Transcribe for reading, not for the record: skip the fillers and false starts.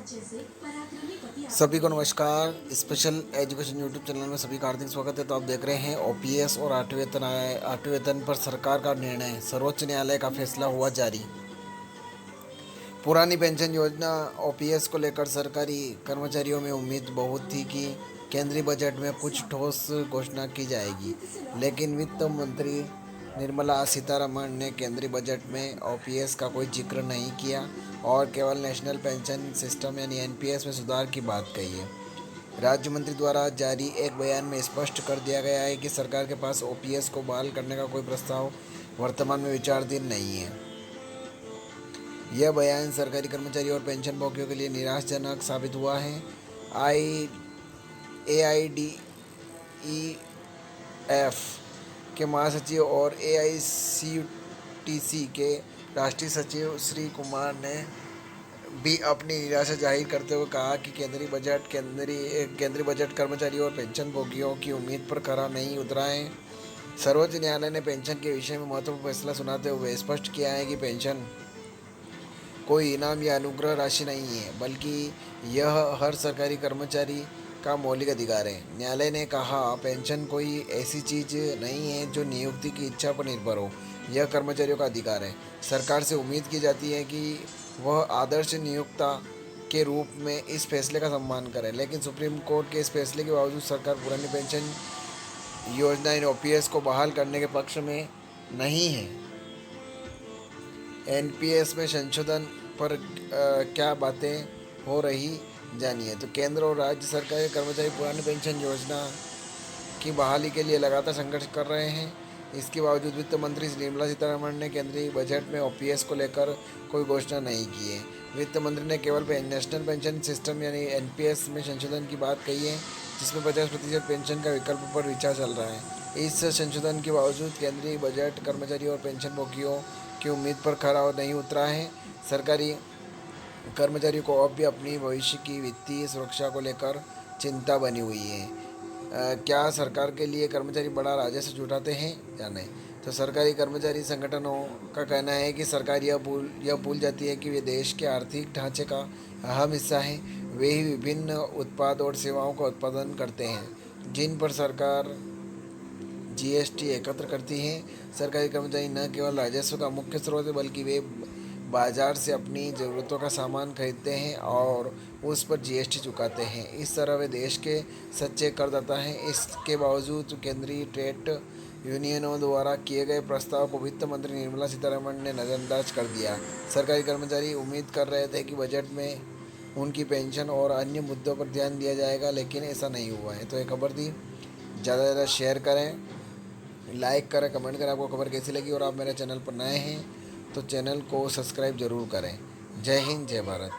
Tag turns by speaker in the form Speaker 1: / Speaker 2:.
Speaker 1: सभी को नमस्कार। स्पेशल एजुकेशन यूट्यूब चैनल में सभी का हार्दिक स्वागत है। तो आप देख रहे हैं ओपीएस और आठवें वेतन पर सरकार का निर्णय, सर्वोच्च न्यायालय का फैसला हुआ जारी। पुरानी पेंशन योजना ओपीएस को लेकर सरकारी कर्मचारियों में उम्मीद बहुत थी कि केंद्रीय बजट में कुछ ठोस घोषणा की जाएगी, लेकिन वित्त मंत्री निर्मला सीतारमण ने केंद्रीय बजट में ओपीएस का कोई जिक्र नहीं किया और केवल नेशनल पेंशन सिस्टम यानी एनपीएस में सुधार की बात कही है। राज्य मंत्री द्वारा जारी एक बयान में स्पष्ट कर दिया गया है कि सरकार के पास ओपीएस को बहाल करने का कोई प्रस्ताव वर्तमान में विचाराधीन नहीं है। यह बयान सरकारी कर्मचारी और पेंशन भोगियों के लिए निराशाजनक साबित हुआ है। एआईडीईएफ के महासचिव और एआईसीटीसी के राष्ट्रीय सचिव श्री कुमार ने भी अपनी निराशा जाहिर करते हुए कहा कि केंद्रीय बजट कर्मचारी और पेंशन भोगियों की उम्मीद पर खरा नहीं उतरा है। सर्वोच्च न्यायालय ने पेंशन के विषय में महत्वपूर्ण फैसला सुनाते हुए स्पष्ट किया है कि पेंशन कोई इनाम या अनुग्रह राशि नहीं है, बल्कि यह हर सरकारी कर्मचारी का मौलिक अधिकार है। न्यायालय ने कहा, पेंशन कोई ऐसी चीज़ नहीं है जो नियुक्ति की इच्छा पर निर्भर हो, यह कर्मचारियों का अधिकार है। सरकार से उम्मीद की जाती है कि वह आदर्श नियोक्ता के रूप में इस फैसले का सम्मान करे, लेकिन सुप्रीम कोर्ट के इस फैसले के बावजूद सरकार पुरानी पेंशन योजना इन ओपीएस को बहाल करने के पक्ष में नहीं है। एनपीएस में संशोधन पर क्या बातें हो रही जानिए। तो केंद्र और राज्य सरकार के कर्मचारी पुरानी पेंशन योजना की बहाली के लिए लगातार संघर्ष कर रहे हैं। इसके बावजूद वित्त मंत्री निर्मला सीतारमण ने केंद्रीय बजट में ओपीएस को लेकर कोई घोषणा नहीं की है। वित्त मंत्री ने केवल नेशनल पेंशन सिस्टम यानी एनपीएस में संशोधन की बात कही है, जिसमें 50% पेंशन का विकल्प पर विचार चल रहा है। इस संशोधन के बावजूद केंद्रीय बजट कर्मचारी और पेंशन भोगियों की उम्मीद पर खरा नहीं उतरा है। सरकारी कर्मचारियों को अब भी अपनी भविष्य की वित्तीय सुरक्षा को लेकर चिंता बनी हुई है। क्या सरकार के लिए कर्मचारी बड़ा राजस्व जुटाते हैं या नहीं? तो सरकारी कर्मचारी संगठनों का कहना है कि सरकार यह भूल जाती है कि वे देश के आर्थिक ढांचे का अहम हिस्सा है। वे ही विभिन्न उत्पाद और सेवाओं का उत्पादन करते हैं, जिन पर सरकार जीएसटी एकत्र करती है। सरकारी कर्मचारी न केवल राजस्व का मुख्य स्रोत है, बल्कि वे बाजार से अपनी ज़रूरतों का सामान खरीदते हैं और उस पर जीएसटी चुकाते हैं। इस तरह वे देश के सच्चे करदाता हैं। इसके बावजूद केंद्रीय ट्रेड यूनियनों द्वारा किए गए प्रस्ताव को वित्त मंत्री निर्मला सीतारमण ने नज़रअंदाज कर दिया। सरकारी कर्मचारी उम्मीद कर रहे थे कि बजट में उनकी पेंशन और अन्य मुद्दों पर ध्यान दिया जाएगा, लेकिन ऐसा नहीं हुआ है। तो ये खबर थी, ज़्यादा से ज़्यादा शेयर करें, लाइक करें, कमेंट करें आपको खबर कैसी लगी। और आप मेरे चैनल पर नए हैं तो चैनल को सब्सक्राइब ज़रूर करें। जय हिंद, जय भारत।